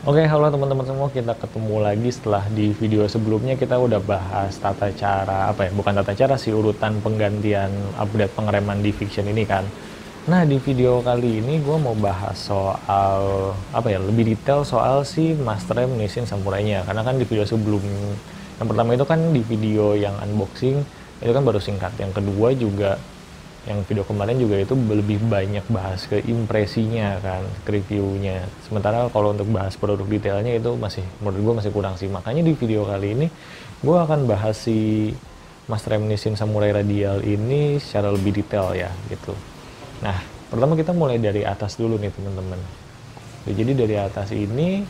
Oke, halo teman-teman semua, kita ketemu lagi setelah di video sebelumnya kita udah bahas tata cara, bukan tata cara sih, urutan penggantian update pengereman di Fiction ini kan. Nah, di video kali ini gue mau bahas soal, lebih detail soal si Master Rem Nissin Samurai-nya. Karena kan di video sebelum, yang pertama itu kan di video yang unboxing, itu kan baru singkat. Yang kedua juga, yang video kemarin juga itu lebih banyak bahas ke impresinya kan, ke reviewnya. Sementara kalau untuk bahas produk detailnya itu masih, menurut gue masih kurang sih. Makanya di video kali ini gue akan bahas si Master Reminiscent Samurai Radial ini secara lebih detail ya gitu. Nah, pertama kita mulai dari atas dulu nih teman-teman. Jadi dari atas ini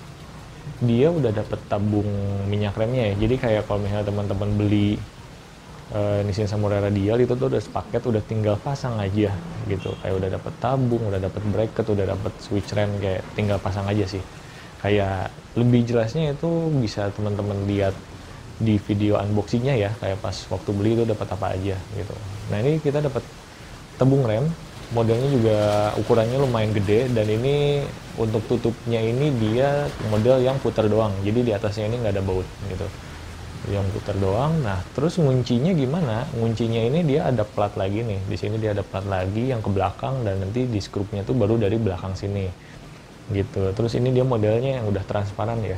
dia udah dapet tabung minyak remnya ya. Jadi kayak kalau misalnya teman-teman beli Nissin Samurai Radial itu tuh udah sepaket, udah tinggal pasang aja gitu. Kayak udah dapet tabung, udah dapet bracket, udah dapet switch rem, kayak tinggal pasang aja sih. Kayak lebih jelasnya itu bisa teman-teman lihat di video unboxingnya ya, kayak pas waktu beli itu dapat apa aja gitu. Nah, ini kita dapat tabung rem, modelnya juga ukurannya lumayan gede, dan ini untuk tutupnya ini dia model yang putar doang, jadi di atasnya ini nggak ada baut gitu, yang putar doang. Nah, terus nguncinya gimana? Nguncinya ini dia ada plat lagi nih. Di sini dia ada plat lagi yang ke belakang, dan nanti di skrupnya tuh baru dari belakang sini. Gitu. Terus ini dia modelnya yang udah transparan ya.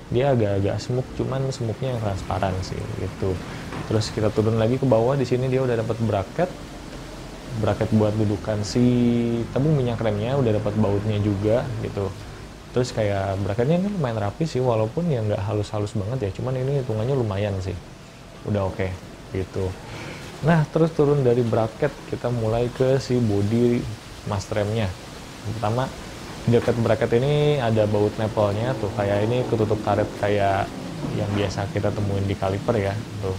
Dia agak-agak smooth, cuman smoothnya yang transparan sih gitu. Terus kita turun lagi ke bawah, di sini dia udah dapat bracket. Bracket buat dudukan si tabung minyak remnya, udah dapat bautnya juga gitu. Terus kayak bracketnya ini lumayan rapi sih, walaupun ya nggak halus-halus banget ya, cuman ini hitungannya lumayan sih, udah oke gitu. Nah, terus turun dari bracket kita mulai ke si body master remnya. Pertama, dekat bracket ini ada baut nepelnya tuh, kayak ini ketutup karet kayak yang biasa kita temuin di kaliper ya tuh.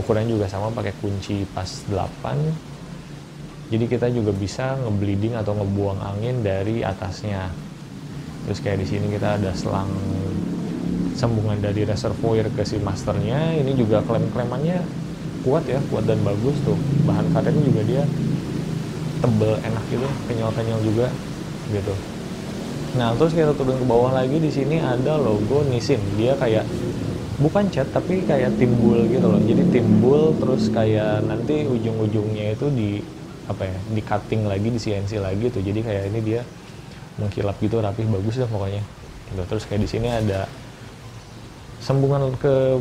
Ukurannya juga sama, pakai kunci pas 8. Jadi kita juga bisa ngebleeding atau ngebuang angin dari atasnya. Terus kayak di sini kita ada selang sambungan dari reservoir ke si masternya. Ini juga klem-klemannya kuat ya, kuat dan bagus tuh. Bahan karetnya juga dia tebel, enak gitu, kenyal-kenyal juga gitu. Nah, terus kita turun ke bawah lagi, di sini ada logo Nissin. Dia kayak bukan cat tapi kayak timbul gitu loh. Jadi timbul, terus kayak nanti ujung-ujungnya itu di cutting lagi, di CNC lagi tuh. Jadi kayak ini dia mengkilap gitu, rapih, bagus lah pokoknya gitu. Terus kayak di sini ada sambungan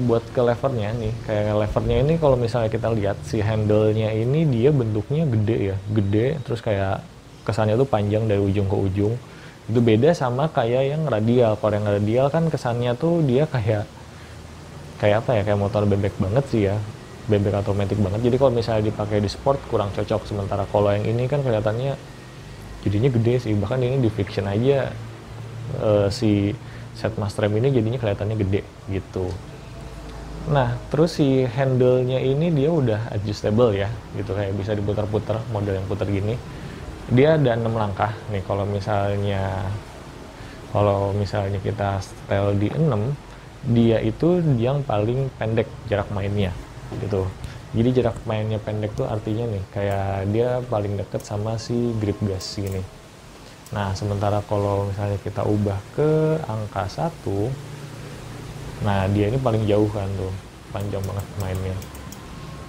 buat ke levernya nih. Kayak levernya ini kalau misalnya kita lihat si handle-nya ini dia bentuknya gede ya, gede, terus kayak kesannya tuh panjang dari ujung ke ujung. Itu beda sama kayak yang radial. Kalau yang radial kan kesannya tuh dia kayak kayak motor bebek banget sih ya, bebek otomatis banget. Jadi kalau misalnya dipakai di sport kurang cocok. Sementara kalau yang ini kan kelihatannya jadinya gede sih, bahkan ini di Fiction aja si set master rem ini jadinya kelihatannya gede gitu. Nah, terus si handle-nya ini dia udah adjustable ya gitu, kayak bisa diputar-putar, model yang putar gini. Dia ada 6 langkah nih. Kalau misalnya kita setel di 6, dia itu yang paling pendek jarak mainnya gitu. Jadi jarak mainnya pendek tuh artinya nih kayak dia paling deket sama si grip gas gini. Nah, sementara kalau misalnya kita ubah ke angka 1, nah dia ini paling jauh kan tuh, panjang banget mainnya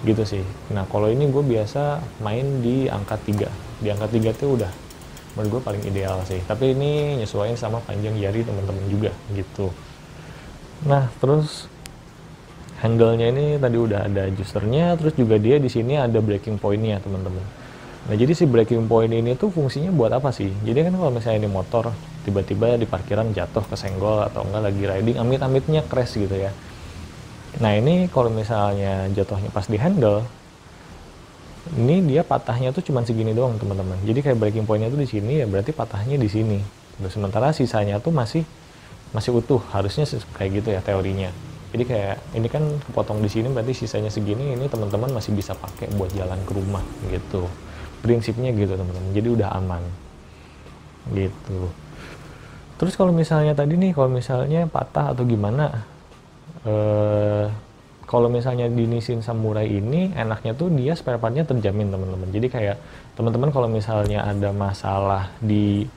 gitu sih. Nah, kalau ini gue biasa main di angka 3. Di angka 3 tuh udah menurut gue paling ideal sih. Tapi ini nyesuaiin sama panjang jari teman-teman juga gitu. Nah, terus handle-nya ini tadi udah ada adjusternya, terus juga dia di sini ada breaking point-nya, teman-teman. Nah, jadi si breaking point ini tuh fungsinya buat apa sih? Jadi kan kalau misalnya ini motor tiba-tiba di parkiran jatuh, kesenggol, atau enggak lagi riding, amit-amitnya crash gitu ya. Nah, ini kalau misalnya jatuhnya pas di handle, ini dia patahnya tuh cuma segini doang, teman-teman. Jadi kayak breaking point-nya tuh di sini, ya berarti patahnya di sini. Sementara sisanya tuh masih utuh, harusnya kayak gitu ya teorinya. Jadi kayak ini kan kepotong di sini, berarti sisanya segini, ini teman-teman masih bisa pakai buat jalan ke rumah gitu. Prinsipnya gitu teman-teman. Jadi udah aman gitu. Terus kalau misalnya tadi nih, kalau misalnya patah atau gimana, kalau misalnya di Nissin Samurai ini enaknya tuh dia spare partnya terjamin teman-teman. Jadi kayak teman-teman kalau misalnya ada masalah di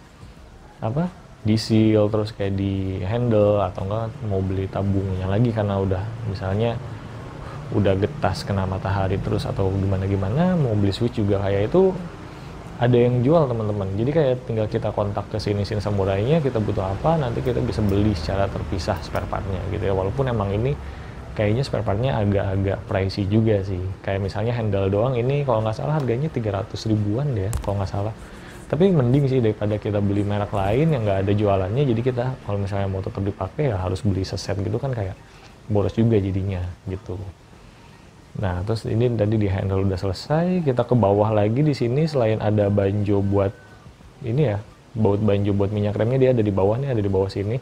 di seal, terus kayak di handle, atau enggak mau beli tabungnya lagi karena udah misalnya udah getas kena matahari terus atau gimana mau beli switch juga kayak itu ada yang jual teman-teman. Jadi kayak tinggal kita kontak ke Shinichi Samurai-nya, kita butuh apa, nanti kita bisa beli secara terpisah spare partnya gitu ya. Walaupun emang ini kayaknya spare partnya agak-agak pricey juga sih. Kayak misalnya handle doang ini kalau nggak salah harganya 300 ribuan deh kalau nggak salah. Tapi mending sih daripada kita beli merek lain yang nggak ada jualannya, jadi kita kalau misalnya mau tetap dipakai ya harus beli seset gitu kan, kayak boros juga jadinya gitu. Nah, terus ini tadi di handle udah selesai, kita ke bawah lagi di sini selain ada banjo buat ini ya, baut banjo buat minyak remnya dia ada di bawah nih, ada di bawah sini.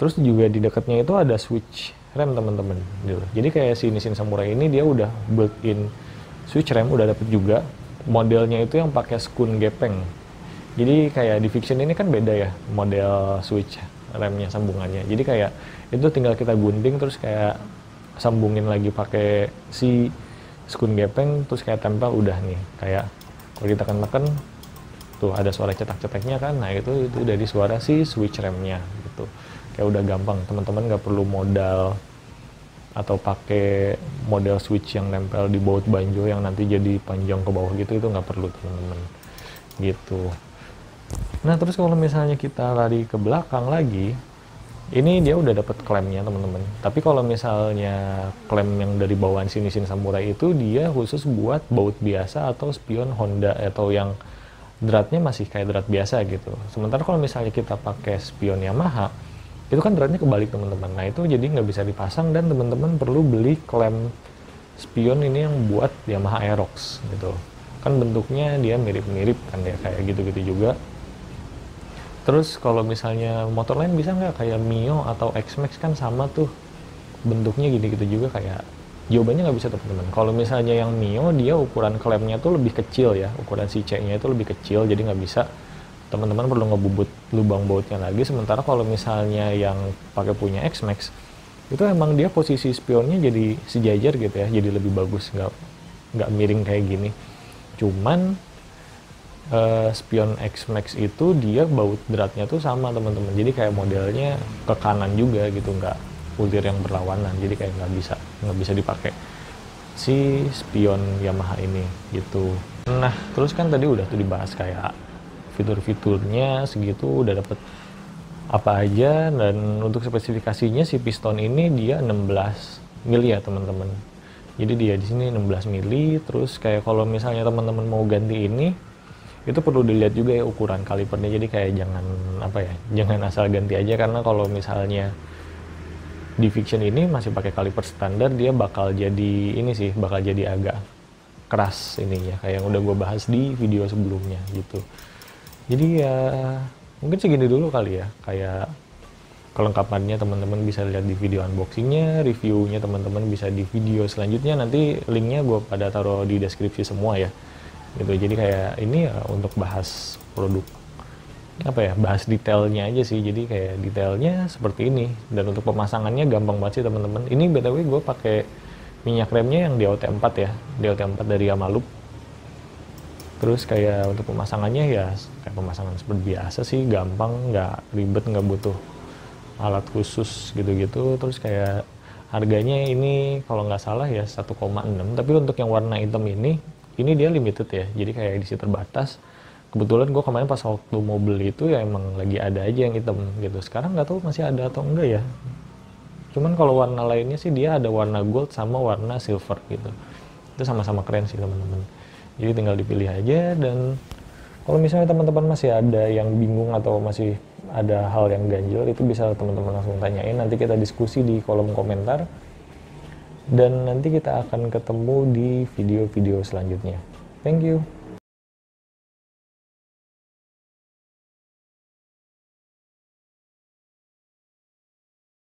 Terus juga di dekatnya itu ada switch rem teman-teman gitu. Jadi kayak si Nissin Samurai ini dia udah built-in switch rem udah dapet juga. Modelnya itu yang pakai skun gepeng. Jadi kayak di Vixion ini kan beda ya model switch remnya sambungannya. Jadi kayak itu tinggal kita gunting terus kayak sambungin lagi pakai si skun gepeng terus kayak tempel udah nih. Kayak kalau kita tekan tuh ada suara cetak-cetaknya kan. Nah itu dari suara si switch remnya gitu. Kayak udah gampang, teman-teman nggak perlu modal atau pakai model switch yang nempel di baut banjo yang nanti jadi panjang ke bawah gitu, itu nggak perlu teman-teman gitu. Nah terus kalau misalnya kita lari ke belakang lagi, ini dia udah dapet klemnya teman-teman. Tapi kalau misalnya klem yang dari bawaan Shinichi Samurai itu dia khusus buat baut biasa atau spion Honda atau yang dratnya masih kayak drat biasa gitu. Sementara kalau misalnya kita pakai spion Yamaha, itu kan dratnya kebalik teman-teman. Nah itu jadi nggak bisa dipasang dan teman-teman perlu beli klem spion ini yang buat Yamaha Aerox gitu. Kan bentuknya dia mirip-mirip kan ya, kayak gitu-gitu juga. Terus kalau misalnya motor lain bisa nggak kayak Mio atau X-Max kan sama tuh bentuknya gitu-gitu juga, kayak jawabannya nggak bisa teman-teman. Kalau misalnya yang Mio dia ukuran klemnya tuh lebih kecil ya, ukuran si C-nya itu lebih kecil jadi nggak bisa, teman-teman perlu ngebubut lubang bautnya lagi. Sementara kalau misalnya yang pakai punya X-Max itu emang dia posisi spionnya jadi sejajar gitu ya, jadi lebih bagus, nggak miring kayak gini. Cuman spion X-Max itu dia baut dratnya tuh sama teman-teman, jadi kayak modelnya ke kanan juga gitu, nggak bulir yang berlawanan, jadi kayak nggak bisa dipakai si spion Yamaha ini gitu. Nah terus kan tadi udah tuh dibahas kayak fitur-fiturnya segitu, udah dapet apa aja, dan untuk spesifikasinya si piston ini dia 16 mili ya teman-teman. Jadi dia di sini 16 mili. Terus kayak kalau misalnya teman-teman mau ganti ini, itu perlu dilihat juga ya ukuran kalipernya. Jadi kayak jangan asal ganti aja, karena kalau misalnya di Vixion ini masih pakai kaliper standar, dia bakal jadi agak keras ininya, kayak yang udah gue bahas di video sebelumnya gitu. Jadi ya mungkin segini dulu kali ya, kayak kelengkapannya teman-teman bisa lihat di video unboxingnya, reviewnya teman-teman bisa di video selanjutnya, nanti linknya gue pada taruh di deskripsi semua ya gitu. Jadi kayak ini ya untuk bahas produk bahas detailnya aja sih, jadi kayak detailnya seperti ini. Dan untuk pemasangannya gampang banget sih teman-teman. Ini btw gue pakai minyak remnya yang DOT4 ya, DOT4 dari Yamaha. Terus kayak untuk pemasangannya ya kayak pemasangan seperti biasa sih, gampang, nggak ribet, nggak butuh alat khusus gitu-gitu. Terus kayak harganya ini kalau nggak salah ya 1,6, tapi untuk yang warna hitam ini dia limited ya, jadi kayak edisi terbatas. Kebetulan gue kemarin pas waktu mau beli itu ya emang lagi ada aja yang hitam gitu. Sekarang nggak tahu masih ada atau enggak ya. Cuman kalau warna lainnya sih dia ada warna gold sama warna silver gitu. Itu sama-sama keren sih teman-teman. Jadi tinggal dipilih aja. Dan kalau misalnya teman-teman masih ada yang bingung atau masih ada hal yang ganjil, itu bisa teman-teman langsung tanyain. Nanti kita diskusi di kolom komentar. Dan nanti kita akan ketemu di video-video selanjutnya. Thank you.